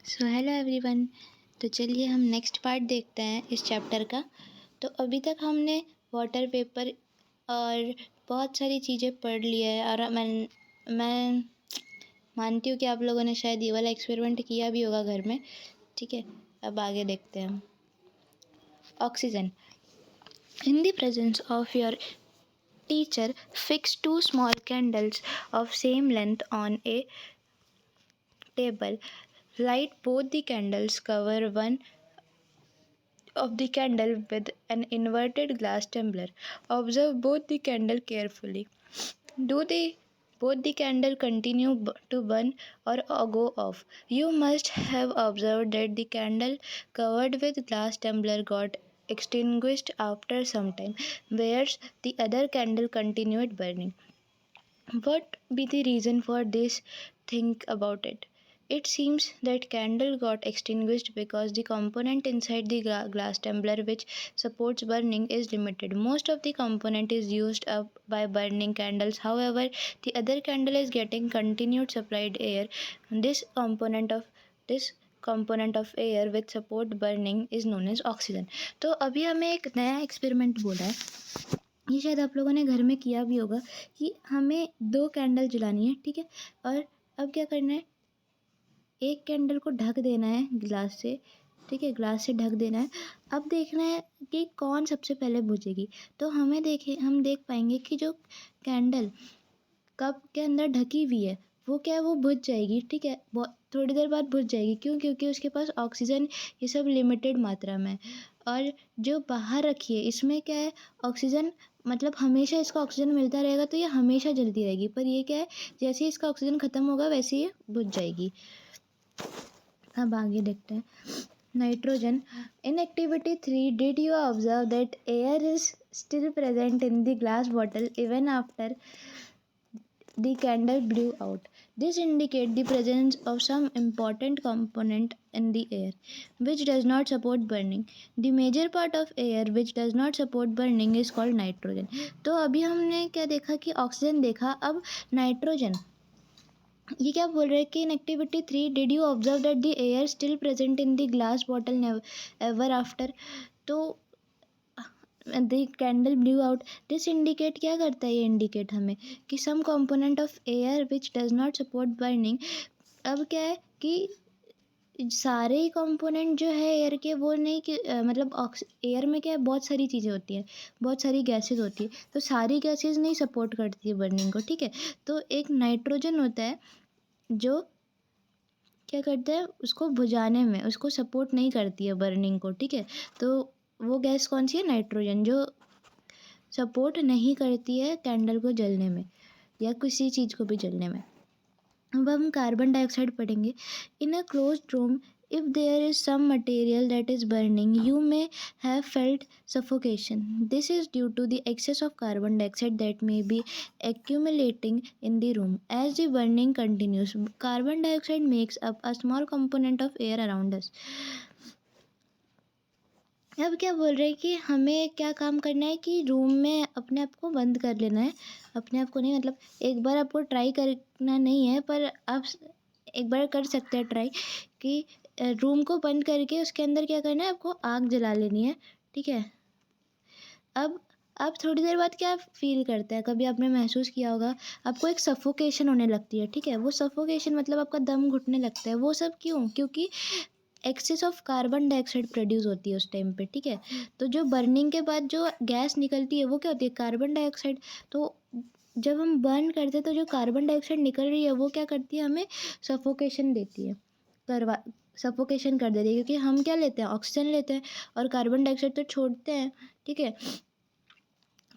So hello everyone. तो चलिए हम नेक्स्ट पार्ट देखते हैं इस चैप्टर का। तो अभी तक हमने वाटर वेपर और बहुत सारी चीज़ें पढ़ ली है और मैं मानती हूँ कि आप लोगों ने शायद ये वाला एक्सपेरिमेंट किया भी होगा घर में। ठीक है, अब आगे देखते हैं हम। Oxygen. In the presence of your teacher, fix two small candles of same length on a table. Light both the candles. Cover one of the candle with an inverted glass tumbler. Observe both the candle carefully. Do they both the candle continue to burn or go off? You must have observed that the candle covered with glass tumbler got extinguished after some time, whereas the other candle continued burning. What be the reason for this? Think about it. It seems that candle got extinguished because the component inside the glass tumbler which supports burning is limited. Most of the component is used up by burning candles. However, the other candle is getting continued supplied air. This component of air with support burning is known as oxygen. तो अभी हमें एक नया experiment बोला है, ये शायद आप लोगों ने घर में किया भी होगा कि हमें 2 कैंडल जलानी है। ठीक है, और अब क्या करना है, एक कैंडल को ढक देना है ग्लास से। ठीक है, ग्लास से ढक देना है। अब देखना है कि कौन सबसे पहले बुझेगी। तो हम देख पाएंगे कि जो कैंडल कप के अंदर ढकी हुई है वो क्या है, वो बुझ जाएगी। ठीक है, थोड़ी देर बाद बुझ जाएगी। क्यों? क्योंकि उसके पास ऑक्सीजन ये सब लिमिटेड मात्रा में है। और जो बाहर रखी है इसमें क्या है, ऑक्सीजन, मतलब हमेशा इसका ऑक्सीजन मिलता रहेगा तो ये हमेशा जलती रहेगी। पर ये क्या है, जैसे ही इसका ऑक्सीजन ख़त्म होगा वैसे ही बुझ जाएगी। अब आगे देखते हैं। Nitrogen. In activity 3 did you observe that air is still present in the glass bottle even after the candle blew out? This indicates the presence of some important component in the air which does not support burning. The major part of air which does not support burning is called nitrogen. तो अभी हमने क्या देखा कि oxygen देखा, अब nitrogen. ये क्या बोल रहे हैं कि in activity 3 did you observe that the air still present in the glass bottle ever after. तो the candle blew out, this indicate क्या करता है, ये इंडिकेट हमें कि some component of air which does not support burning. अब क्या है कि सारे ही कंपोनेंट जो है एयर के वो नहीं कि मतलब एयर में क्या है, बहुत सारी चीज़ें होती हैं, बहुत सारी गैसेज होती है, तो सारी गैसेज नहीं सपोर्ट करती है बर्निंग को। ठीक है, तो एक नाइट्रोजन होता है जो क्या करता है, उसको बुझाने में उसको सपोर्ट नहीं करती है बर्निंग को। ठीक है, तो वो गैस कौन सी है, नाइट्रोजन, जो सपोर्ट नहीं करती है कैंडल को जलने में या किसी चीज़ को भी जलने में। अब हम कार्बन डाइऑक्साइड पढ़ेंगे। In a closed room if there is some material that is burning, you may have felt suffocation. This is due to the excess of carbon dioxide that may be accumulating in the room. As the burning continues, carbon dioxide makes up a small component of air around us. अब क्या बोल रहे हैं कि हमें क्या काम करना है कि रूम में अपने आप को बंद कर लेना है। अपने आप को नहीं, मतलब एक बार आपको ट्राई करना नहीं है, पर आप एक बार कर सकते हैं ट्राई कि रूम को बंद करके उसके अंदर क्या करना है, आपको आग जला लेनी है। ठीक है, अब आप थोड़ी देर बाद क्या फील करते हैं, कभी आपने महसूस किया होगा, आपको एक सफोकेशन होने लगती है। ठीक है, वो सफोकेशन मतलब आपका दम घुटने लगता है। वो सब क्यों? क्योंकि excess of carbon dioxide produce होती है उस टाइम पे। ठीक है, तो जो बर्निंग के बाद जो गैस निकलती है वो क्या होती है, कार्बन डाइऑक्साइड। तो जब हम बर्न करते हैं तो जो कार्बन डाइऑक्साइड निकल रही है वो क्या करती है, हमें सफोकेशन देती है, सफोकेशन कर देती है। क्योंकि हम क्या लेते हैं, ऑक्सीजन लेते हैं और कार्बन डाइऑक्साइड तो छोड़ते हैं। ठीक है,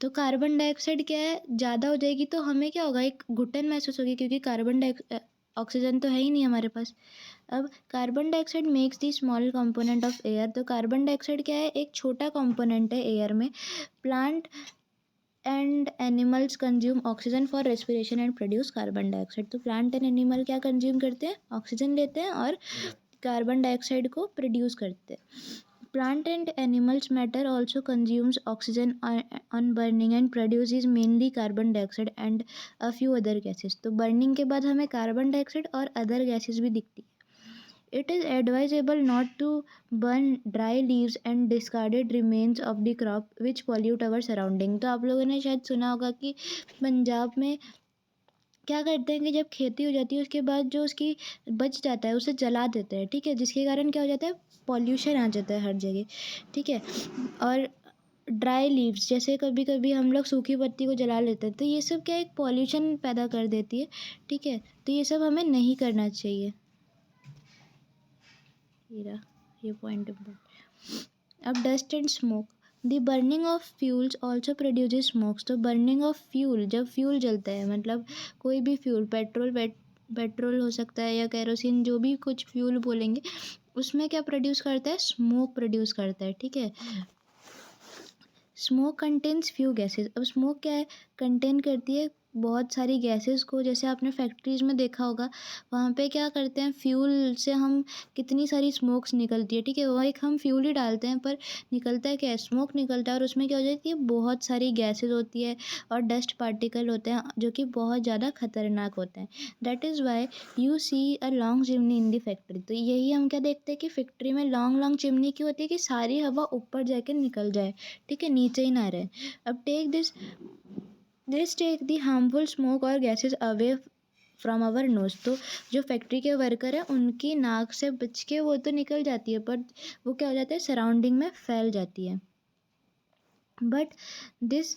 तो कार्बन डाइऑक्साइड क्या है, ज़्यादा हो जाएगी तो हमें क्या होगा, एक घुटन महसूस होगी, क्योंकि ऑक्सीजन तो है ही नहीं हमारे पास। अब carbon dioxide makes the small component of air. तो कार्बन डाइऑक्साइड क्या है, एक छोटा कंपोनेंट है एयर में। Plant and animals consume oxygen for respiration and produce carbon dioxide. तो प्लांट एंड एनिमल क्या कंज्यूम करते हैं, ऑक्सीजन लेते हैं और कार्बन डाइऑक्साइड को प्रोड्यूस करते हैं। Plant and animals matter also consumes oxygen on burning and produces mainly carbon dioxide and a few other gases. तो burning के बाद हमें कार्बन डाइऑक्साइड और अदर गैसेस भी दिखती है। It is advisable not to burn dry leaves and discarded remains of the crop which pollute our surrounding. तो आप लोगों ने शायद सुना होगा कि पंजाब में क्या करते हैं कि जब खेती हो जाती है उसके बाद जो उसकी बच जाता है उसे जला देते हैं, ठीक है, जिसके कारण क्या हो जाता है, पॉल्यूशन आ जाता है हर जगह, ठीक है। और ड्राई लीव्स, जैसे कभी कभी हम लोग सूखी पत्ती को जला लेते हैं, तो ये सब क्या एक पॉल्यूशन पैदा कर देती है, ठीक है। तो ये सब हमें नहीं करना चाहिए। ये पॉइंट इम्पोर्टेंट। अब dust and smoke, the burning of fuels also produces smokes. तो बर्निंग ऑफ फ्यूल, जब फ्यूल जलता है, मतलब कोई भी फ्यूल, पेट्रोल हो सकता है या केरोसिन, जो भी कुछ फ्यूल बोलेंगे, उसमें क्या प्रोड्यूस करता है, स्मोक प्रोड्यूस करता है, ठीक है। Smoke contains few gases. अब स्मोक क्या है, कंटेन करती है बहुत सारी गैसेस को। जैसे आपने फैक्ट्रीज में देखा होगा, वहाँ पे क्या करते हैं, फ्यूल से हम कितनी सारी स्मोक्स निकलती है, ठीक है। वो एक हम फ्यूल ही डालते हैं पर निकलता है क्या, स्मोक निकलता है, और उसमें क्या हो जाती है, बहुत सारी गैसेस होती है और डस्ट पार्टिकल होते हैं जो कि बहुत ज़्यादा खतरनाक होते हैं। That is why you see a long chimney in the factory. तो यही हम क्या देखते हैं कि फैक्ट्री में लॉन्ग लॉन्ग चिमनी क्यों होती है, कि सारी हवा ऊपर जाके निकल जाए, ठीक है, नीचे ही ना रहे। अब टेक दी हार्मफुल स्मोक और gases away from our nose. तो जो फैक्ट्री के वर्कर हैं उनकी नाक से बच के वो तो निकल जाती है, पर वो क्या हो जाता है, सराउंडिंग में फैल जाती है। But this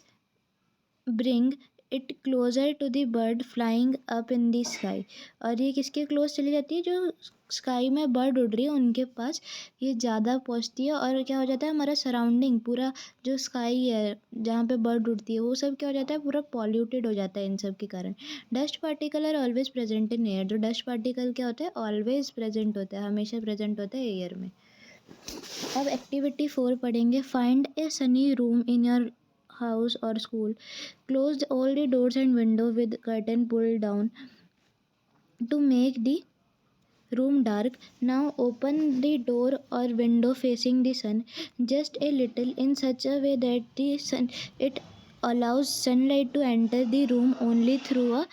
bring it closer to the bird flying up in the sky. और ये किसके क्लोज चली जाती है, जो स्काई में बर्ड उड़ रही है उनके पास ये ज़्यादा पहुँचती है, और क्या हो जाता है, हमारा सराउंडिंग पूरा जो स्काई है जहाँ पे बर्ड उड़ती है वो सब क्या हो जाता है, पूरा पॉल्यूटेड हो जाता है इन सब के कारण। Dust particle are always present in air. जो डस्ट पार्टिकल क्या होता है, ऑलवेज प्रेजेंट होता है, हमेशा प्रेजेंट होता है एयर में। अब एक्टिविटी 4 पढ़ेंगे। Find A Sunny room in your house or school. Close all the doors and windows with curtain pulled down to make the room dark. Now open the door or window facing the sun just a little in such a way that the sun it allows sunlight to enter the room only through a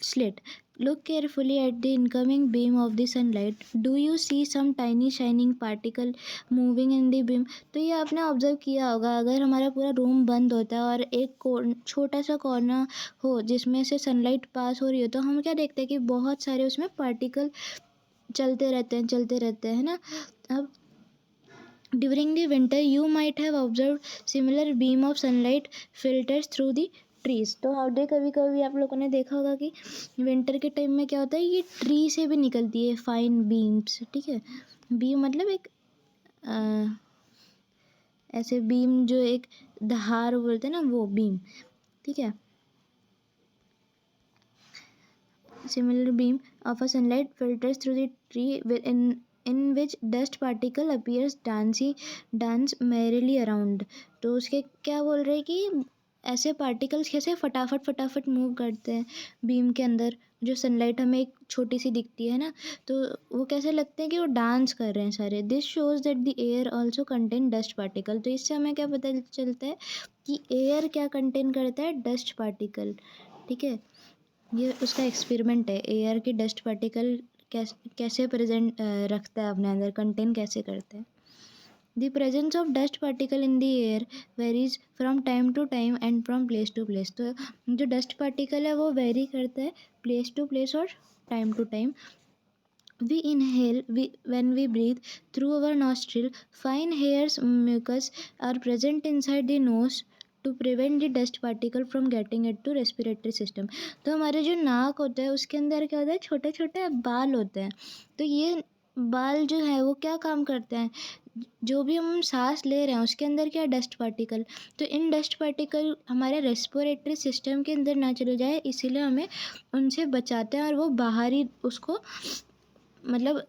slit. Look carefully at the incoming beam of the sunlight. Do you see some tiny shining particle moving in the beam? तो ये आपने observe किया होगा, अगर हमारा पूरा room बंद होता है और एक छोटा सा कॉर्नर हो जिसमें से सनलाइट पास हो रही हो, तो हम क्या देखते हैं कि बहुत सारे उसमें पार्टिकल चलते रहते हैं, है ना। अब during the winter you might have observe similar beam of sunlight filters through the trees. तो आपने कभी कभी आप लोगों ने देखा होगा कि विंटर के टाइम में क्या होता है, ये ट्री से भी निकलती है फाइन बीम्स, ठीक है। बीम मतलब एक ऐसे बीम, जो एक धार बोलते हैं ना, वो बीम, ठीक है। Similar beam of a sunlight filters through the tree in which dust particle appears dance merrily around। तो उसके क्या बोल रहे हैं कि ऐसे पार्टिकल्स कैसे फटाफट मूव करते हैं बीम के अंदर, जो सनलाइट हमें एक छोटी सी दिखती है ना, तो वो कैसे लगते हैं कि वो डांस कर रहे हैं सारे। This shows that the air also contain dust particle. तो इससे हमें क्या पता चलता है कि एयर क्या कंटेन करता है, डस्ट पार्टिकल, ठीक है। ये उसका एक्सपेरिमेंट है, एयर के डस्ट पार्टिकल कैसे प्रेजेंट रखता है अपने अंदर, कंटेन कैसे करते हैं। The presence of dust particle in the air varies from time to time and from place to place. तो जो डस्ट पार्टिकल है वो वेरी करता है प्लेस टू प्लेस और time to time. We inhale when we breathe through our nostril. Fine hairs mucus are present inside the nose to prevent the dust particle from getting into respiratory system। तो हमारे जो नाक होता है उसके अंदर क्या होता है, छोटे छोटे बाल होते हैं। तो ये बाल जो है वो क्या काम करते हैं, जो भी हम सांस ले रहे हैं उसके अंदर क्या, डस्ट पार्टिकल। तो इन डस्ट पार्टिकल हमारे रेस्पिरेटरी सिस्टम के अंदर ना चले जाए, इसीलिए हमें उनसे बचाते हैं और वो बाहर ही उसको मतलब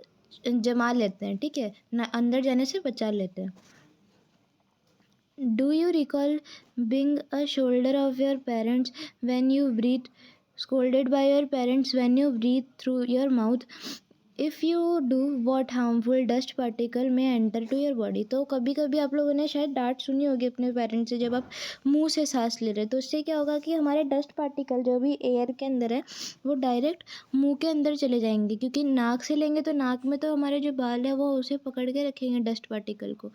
जमा लेते हैं, ठीक है ना, अंदर जाने से बचा लेते हैं। Do you recall being a shoulder of your parents when you breathe, scolded by your parents when you breathe through your mouth. If you do what harmful dust particle में एंटर टू योर बॉडी। तो कभी कभी आप लोगों ने शायद डांट सुनी होगी अपने पेरेंट्स से, जब आप मुंह से सांस ले रहे हो तो उससे क्या होगा कि हमारे डस्ट पार्टिकल जो भी एयर के अंदर है वो डायरेक्ट मुंह के अंदर चले जाएंगे, क्योंकि नाक से लेंगे तो नाक में तो हमारे जो बाल है वो उसे पकड़ के रखेंगे डस्ट पार्टिकल को,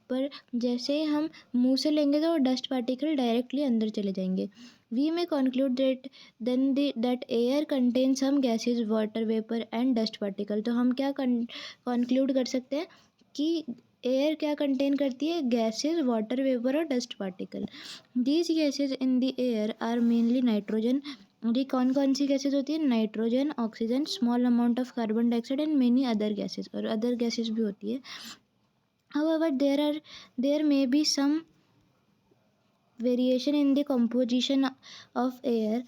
पर जैसे ही हम मुंह से लेंगे तो डस्ट पार्टिकल डायरेक्टली अंदर चले जाएंगे। We may conclude that that air contains some gases, water vapor and dust particle। तो हम क्या conclude कर सकते हैं कि एयर क्या कंटेन करती है, गैसेज, वाटर वेपर और dust particle. These gases in the air are mainly nitrogen. ये कौन कौन सी गैसेज होती है, nitrogen, oxygen, small amount of carbon dioxide and many other gases, और अदर गैसेज भी होती है। However, there may be some variation in the composition of air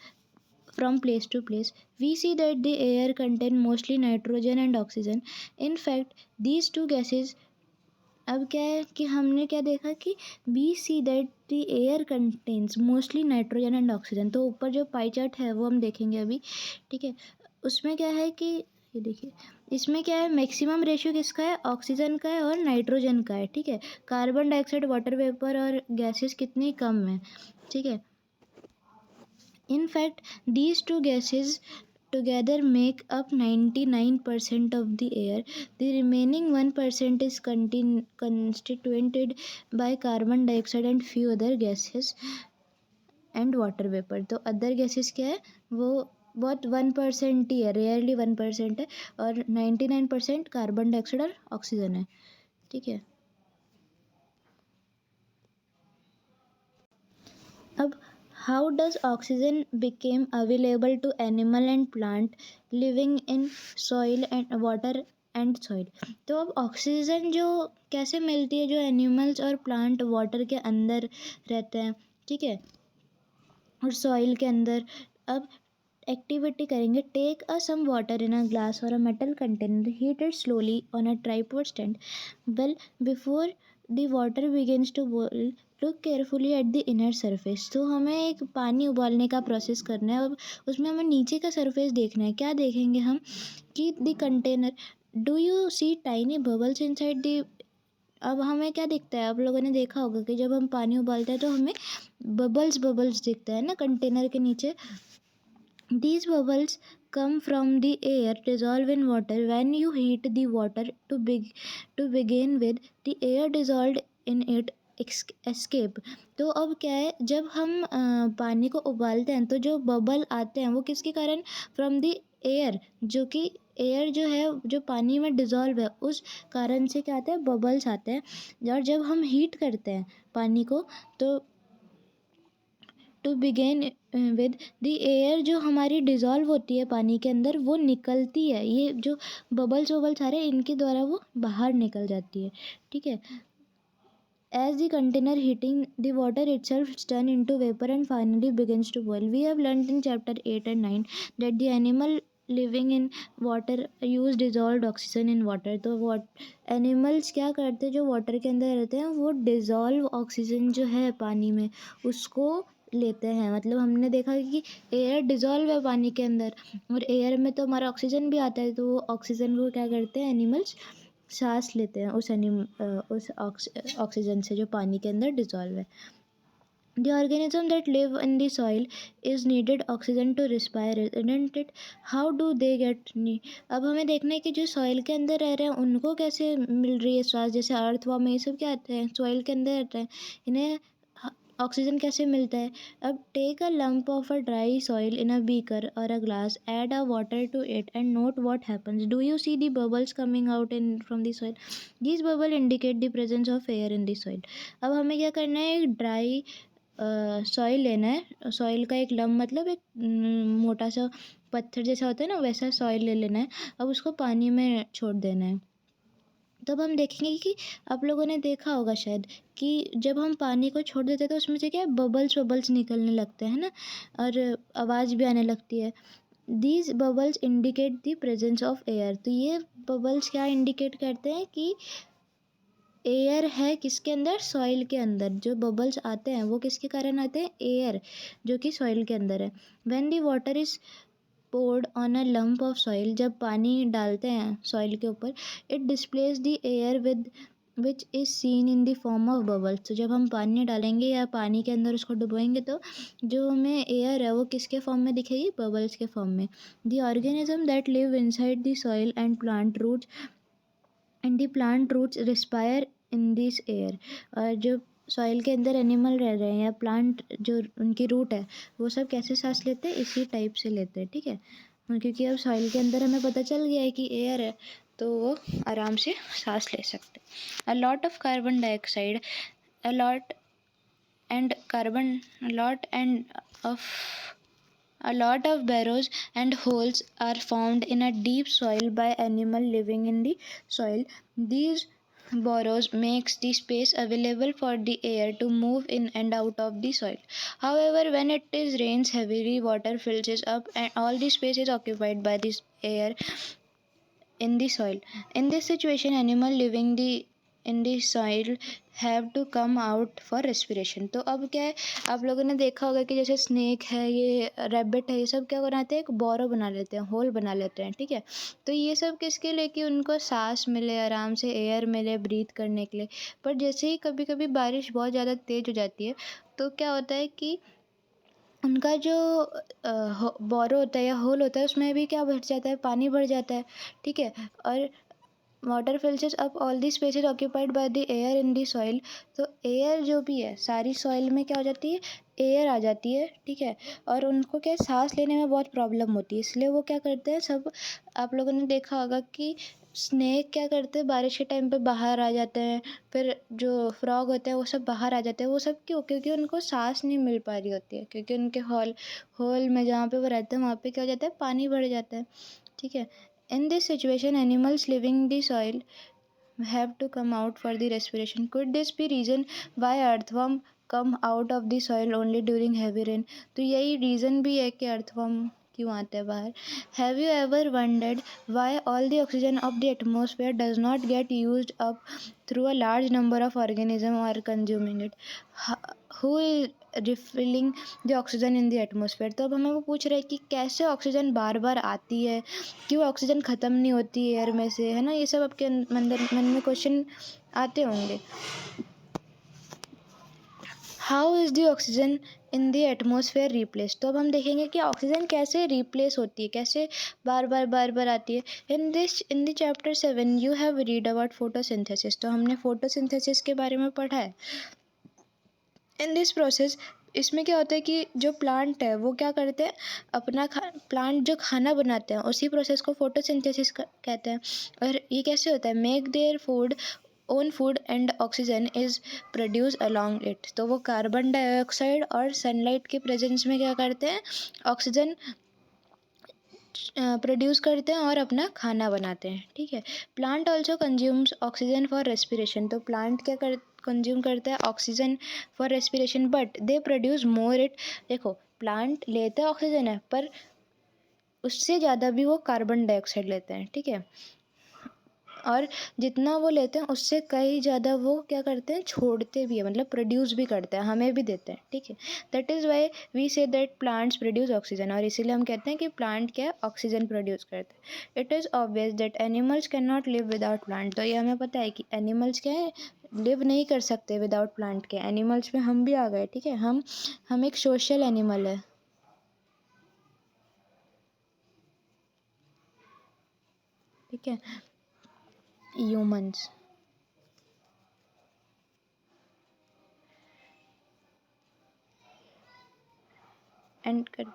from place to place. We see that the air contain mostly nitrogen and oxygen. In fact, these two gases, अब क्या है कि हमने क्या देखा कि we see that the air contains mostly nitrogen and oxygen। तो ऊपर जो पाई चार्ट है वो हम देखेंगे अभी, ठीक है। उसमें क्या है कि ये देखिए, इसमें क्या है, मैक्सिमम रेशियो किसका है, ऑक्सीजन का है और नाइट्रोजन का है, ठीक है। कार्बन डाइऑक्साइड, वाटर वेपर और गैसेस कितनी कम है, ठीक है। In fact, these two gases together make up 99% of the air. The remaining 1% is constituted by carbon dioxide and few other gases and water vapor। तो अदर गैसेस क्या है, वो बहुत 1% ही है, रेयरली 1% है, और 99% कार्बन डाइऑक्साइड और ऑक्सीजन है, ठीक है। अब how does oxygen became available to animal and plant living in soil and water and soil. तो अब ऑक्सीजन जो कैसे मिलती है, जो एनिमल्स और प्लांट वाटर के अंदर रहते हैं, ठीक है, और सॉइल के अंदर। अब एक्टिविटी करेंगे, take a some water in a glass और a metal container, heat it slowly on a tripod stand. Well, before the water begins to boil, look carefully at the inner surface. तो हमें एक पानी उबालने का process करना है, अब उसमें हमें नीचे का सरफेस देखना है। क्या देखेंगे हम कि the container, do you see tiny bubbles inside the. अब हमें क्या दिखता है, आप लोगों ने देखा होगा कि जब हम पानी उबालते हैं तो हमें बबल्स बबल्स दिखता है ना कंटेनर के नीचे। These bubbles come from the air dissolved in water. When you heat the water to begin with, the air dissolved in it escape। तो अब क्या है, जब हम पानी को उबालते हैं तो जो बबल आते हैं वो किसके कारण, फ्रॉम द एयर, जो कि एयर जो है जो पानी में डिज़ोल्व है उस कारण से क्या आते हैं, बबल्स आते हैं। और जब हम हीट करते हैं पानी को तो to begin with the air जो हमारी डिज़ोल्व होती है पानी के अंदर वो निकलती है, ये जो बबल्स वबल्स आ रहे हैं इनके द्वारा वो बाहर निकल जाती है, ठीक है। As the container heating, the water itself turns into vapor and finally begins to boil। We have learned in chapter 8 and 9 that the animal living in water use dissolved oxygen in water। तो animals क्या करते हैं, जो water के अंदर रहते हैं वो डिज़ोल्व ऑक्सीजन जो है पानी में उसको लेते हैं। मतलब हमने देखा कि एयर डिज़ोल्व है पानी के अंदर और एयर में तो हमारा ऑक्सीजन भी आता है, तो वो ऑक्सीजन को क्या करते हैं एनिमल्स, सांस लेते हैं उस ऑक्सीजन से जो पानी के अंदर डिज़ोल्व है। The organism that live in the soil is needed oxygen to respire, isn't it? How do they get अब हमें देखना है कि जो सॉइल के अंदर रह रहे हैं उनको कैसे मिल रही है श्वास, जैसे अर्थवर्म ये सब क्या आते हैं सॉइल के अंदर रहते हैं, इन्हें ऑक्सीजन कैसे मिलता है। अब take a lump of a dry soil in a beaker और a glass, add a water to it and note what happens. Do you see the bubbles coming out in from the soil, these bubble indicate the presence of air in the soil. अब हमें क्या करना है, एक dry soil लेना है, soil का एक लम्ब मतलब एक मोटा सा पत्थर जैसा होता है ना वैसा सॉइल ले लेना है। अब उसको पानी में छोड़ देना है। तब हम देखेंगे कि आप लोगों ने देखा होगा शायद कि जब हम पानी को छोड़ देते हैं तो उसमें से क्या बबल्स बबल्स निकलने लगते हैं ना, और आवाज़ भी आने लगती है। These bubbles indicate the presence of air. तो ये बबल्स क्या इंडिकेट करते हैं कि एयर है किसके अंदर, सॉइल के अंदर। जो बबल्स आते हैं वो किसके कारण आते हैं, एयर जो कि सॉइल के अंदर है। When the water is poured on a lump of soil, जब पानी डालते हैं सॉइल के ऊपर, it displaces the air with which is seen in the form of bubbles. तो जब हम पानी डालेंगे या पानी के अंदर उसको डुबोएंगे तो जो हमें एयर है वो किसके फॉर्म में दिखेगी? बबल्स के फॉर्म में. The organism that live inside the soil and plant roots respire in this air. और जो सॉइल के अंदर एनिमल रह रहे हैं या प्लांट जो उनकी रूट है वो सब कैसे सांस लेते हैं? इसी टाइप से लेते हैं, ठीक है. क्योंकि अब सॉइल के अंदर हमें पता चल गया है कि एयर है तो वो आराम से सांस ले सकते हैं. A lot of carbon dioxide a lot end of A lot of burrows and holes are found in a deep soil by animal living in the soil. These burrows makes the space available for the air to move in and out of the soil. However, when it is rains heavily, water fills up and all the space is occupied by this air in the soil. In this situation, animal living in the soil have to come out for respiration. तो अब क्या है, आप लोगों ने देखा होगा कि जैसे स्नेक है, ये रैबिट है, ये सब क्या बनाते हैं? एक बोरो बना लेते हैं, होल बना लेते हैं, ठीक है. तो ये सब किसके लिए? कि उनको सांस मिले, आराम से एयर मिले ब्रीथ करने के लिए. पर जैसे ही कभी कभी बारिश बहुत ज़्यादा तेज़ हो जाती है तो क्या होता है कि उनका जो बोरो होता है या होल होता है उसमें भी क्या भर जाता है? पानी भर जाता है, ठीक है. और water फिल्स up all the spaces occupied by the air in the soil. तो एयर जो भी है सारी सॉइल में क्या हो जाती है? एयर आ जाती है, ठीक है. और उनको क्या सांस लेने में बहुत प्रॉब्लम होती है, इसलिए वो क्या करते हैं सब. आप लोगों ने देखा होगा कि स्नेक क्या करते हैं? बारिश के टाइम पे बाहर आ जाते हैं. फिर जो फ्रॉग होते हैं वो सब बाहर आ जाते हैं. वो सब क्यों? क्योंकि उनको सांस नहीं मिल पा रही होती है, क्योंकि उनके होल में जहाँ पे वो रहते हैं वहाँ पे क्या हो जाता है? पानी भर जाता है, ठीक है. In this situation, animals living the soil have to come out for the respiration. Could this be reason why earthworm come out of the soil only during heavy rain? तो यही reason भी है कि earthworm क्यों आते हैं बाहर. Have you ever wondered why all the oxygen of the atmosphere does not get used up through a large number of organisms are consuming it? Who is refilling the oxygen in the atmosphere. तो अब हमें वो पूछ रहे हैं कि कैसे oxygen बार बार आती है, क्यों ऑक्सीजन ख़त्म नहीं होती एयर में से, है ना. ये सब आपके मन में क्वेश्चन आते होंगे. How is the oxygen in the atmosphere replace. तो अब हम देखेंगे कि ऑक्सीजन कैसे रिप्लेस होती है, कैसे बार बार आती है. In the chapter 7 you have read about photosynthesis. तो हमने फोटोसिंथेसिस के बारे में पढ़ा है. इन दिस प्रोसेस, इसमें क्या होता है कि जो प्लांट है वो क्या करते हैं? अपना प्लांट जो खाना बनाते हैं उसी प्रोसेस को फोटोसिंथेसिस कहते हैं. और ये कैसे होता है? Make their own food and oxygen is produce along it. तो वो कार्बन डाइऑक्साइड और सनलाइट के प्रेजेंस में क्या करते हैं? ऑक्सीजन प्रोड्यूस करते हैं और अपना खाना बनाते हैं, ठीक है. Plant also consumes oxygen for respiration. तो प्लांट क्या कंज्यूम करता है? Oxygen for respiration, but they produce more it. देखो, प्लांट लेते हैं ऑक्सीजन है पर उससे ज़्यादा भी वो कार्बन डाइऑक्साइड लेते हैं, ठीक है. और जितना वो लेते हैं उससे कई ज़्यादा वो क्या करते हैं? छोड़ते भी है, मतलब प्रोड्यूस भी करते हैं, हमें भी देते हैं, ठीक है. That is why we say that plants produce oxygen. और इसीलिए हम कहते हैं कि प्लांट क्या है? ऑक्सीजन प्रोड्यूस करते हैं. It is obvious that animals can not live without plant. तो ये हमें पता है कि एनिमल्स क्या है? लिव नहीं कर सकते विदाउट प्लांट के. एनिमल्स में हम भी आ गए, ठीक है. हम एक सोशल एनिमल है, ठीक है. ह्यूमंस एंड कहाँ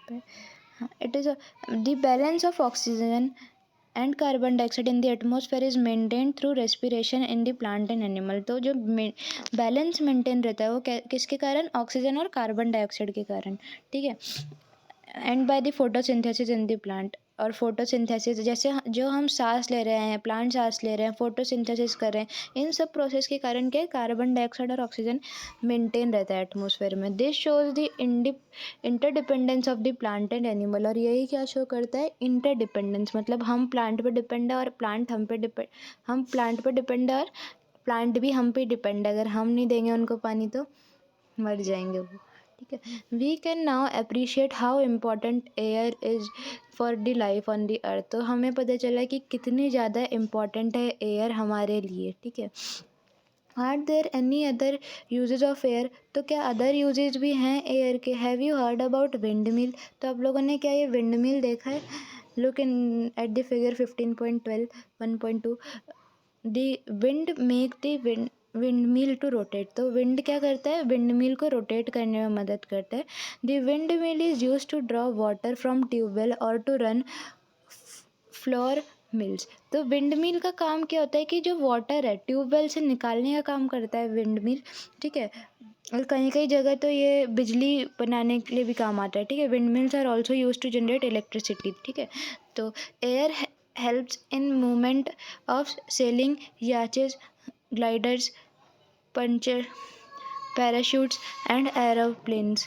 पे? हाँ, it is the balance of oxygen and carbon dioxide in the atmosphere is maintain through respiration in the plant and animal. तो जो बैलेंस मेंटेन रहता है वो किसके कारण? ऑक्सीजन और कार्बन डाइऑक्साइड के कारण, ठीक है. And by the photosynthesis in the plant. और फोटोसिंथेसिस जैसे जो हम सांस ले रहे हैं, प्लांट सांस ले रहे हैं, फोटोसिंथेसिस कर रहे हैं, इन सब प्रोसेस के कारण क्या है? कार्बन डाइऑक्साइड और ऑक्सीजन मेंटेन रहता है एटमॉस्फेयर में. This shows the interdependence of the plant and animal. और यही क्या शो करता है? इंटरडिपेंडेंस. मतलब हम प्लांट पर डिपेंड है और प्लांट हम प्लांट पर डिपेंड है और प्लांट भी हम पे डिपेंड है. अगर हम नहीं देंगे उनको पानी तो मर जाएंगे वो, ठीक है। We can now appreciate how important air is for the life on the earth. तो हमें पता चला कि कितनी ज़्यादा इम्पॉर्टेंट है एयर हमारे लिए, ठीक है। Are there any other uses of air? तो क्या अदर यूजेज भी हैं एयर के? Have you heard about windmill? तो आप लोगों ने क्या ये विंड मिल देखा है? Look in at the figure 15.12 1.2। The wind make the windmill to rotate. तो विंड क्या करता है? विंड मिल को रोटेट करने में मदद करता है। The windmill is use to draw water from tubewell और टू रन फ्लोर मिल्स। तो विंड मिल का काम क्या होता है कि जो वाटर है ट्यूबवेल से निकालने का काम करता है विंड मिल, ठीक है। और कहीं कहीं जगह तो ये बिजली बनाने के लिए भी काम आता है, ठीक है। Wind mills are also use to generate electricity, ठीक है। तो air helps in movement of sailing याचेस, gliders, puncher, parachutes and aeroplanes.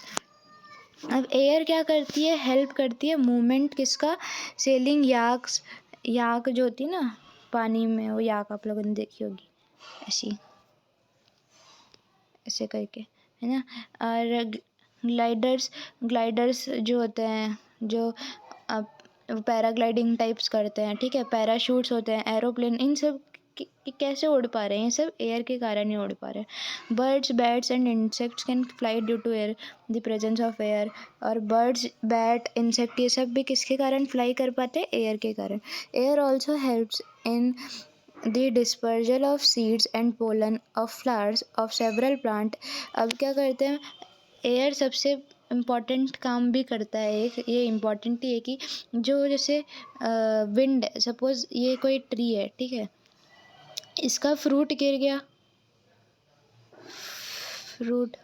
अब एयर क्या करती है? हेल्प करती है मूवमेंट किसका? सेलिंग याक्स, याक जो होती है ना पानी में, वो याक आप लोगों ने देखी होगी ऐसी, ऐसे करके, है ना। और ग्लाइडर्स, ग्लाइडर्स जो होते हैं जो आप पैराग्लाइडिंग टाइप्स करते हैं, ठीक है। पैराशूट्स होते हैं, एरोप्लेन, इन सब कैसे उड़ पा रहे हैं? ये सब एयर के कारण ही उड़ पा रहे हैं। Birds, bats and insects can fly due to air, the presence of air. और बर्ड्स, बैट, इंसेक्ट ये सब भी किसके कारण फ्लाई कर पाते हैं? एयर के कारण। Air also helps in the dispersal of seeds and pollen of flowers of several plant। अब क्या करते हैं? एयर सबसे इम्पॉर्टेंट काम भी करता है। एक ये इम्पॉर्टेंट ही है कि जो जैसे विंड, सपोज़ ये कोई ट्री है, ठीक है, इसका फ्रूट गिर गया, फ्रूट,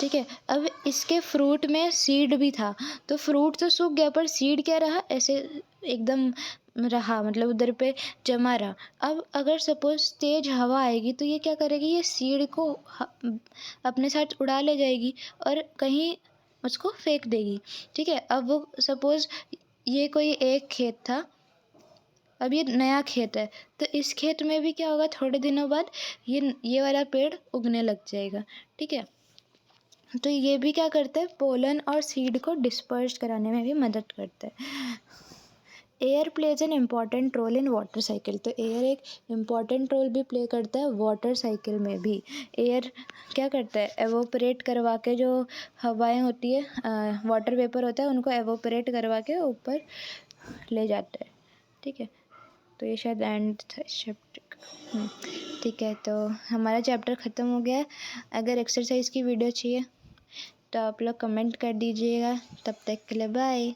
ठीक है। अब इसके फ्रूट में सीड भी था, तो फ्रूट तो सूख गया पर सीड क्या रहा? ऐसे एकदम रहा, मतलब उधर पे जमा रहा। अब अगर सपोज तेज हवा आएगी तो ये क्या करेगी? ये सीड को अपने साथ उड़ा ले जाएगी और कहीं उसको फेंक देगी, ठीक है। अब वो सपोज ये कोई एक खेत था, अब ये नया खेत है, तो इस खेत में भी क्या होगा? थोड़े दिनों बाद ये वाला पेड़ उगने लग जाएगा, ठीक है। तो ये भी क्या करता है? पोलन और सीड को डिस्पर्स कराने में भी मदद करता है। Air plays an important role in water cycle. तो एयर एक इम्पॉर्टेंट रोल भी प्ले करता है वाटर साइकिल में भी। एयर क्या करता है? एवोपरेट करवा के, जो हवाएं होती है, वाटर वेपर होता है, उनको एवोपरेट करवा के ऊपर ले जाता है, ठीक है। तो ये शायद एंड था चैप्टर, ठीक है। तो हमारा चैप्टर ख़त्म हो गया। अगर एक्सरसाइज की वीडियो चाहिए तो आप लोग कमेंट कर दीजिएगा। तब तक के लिए बाय।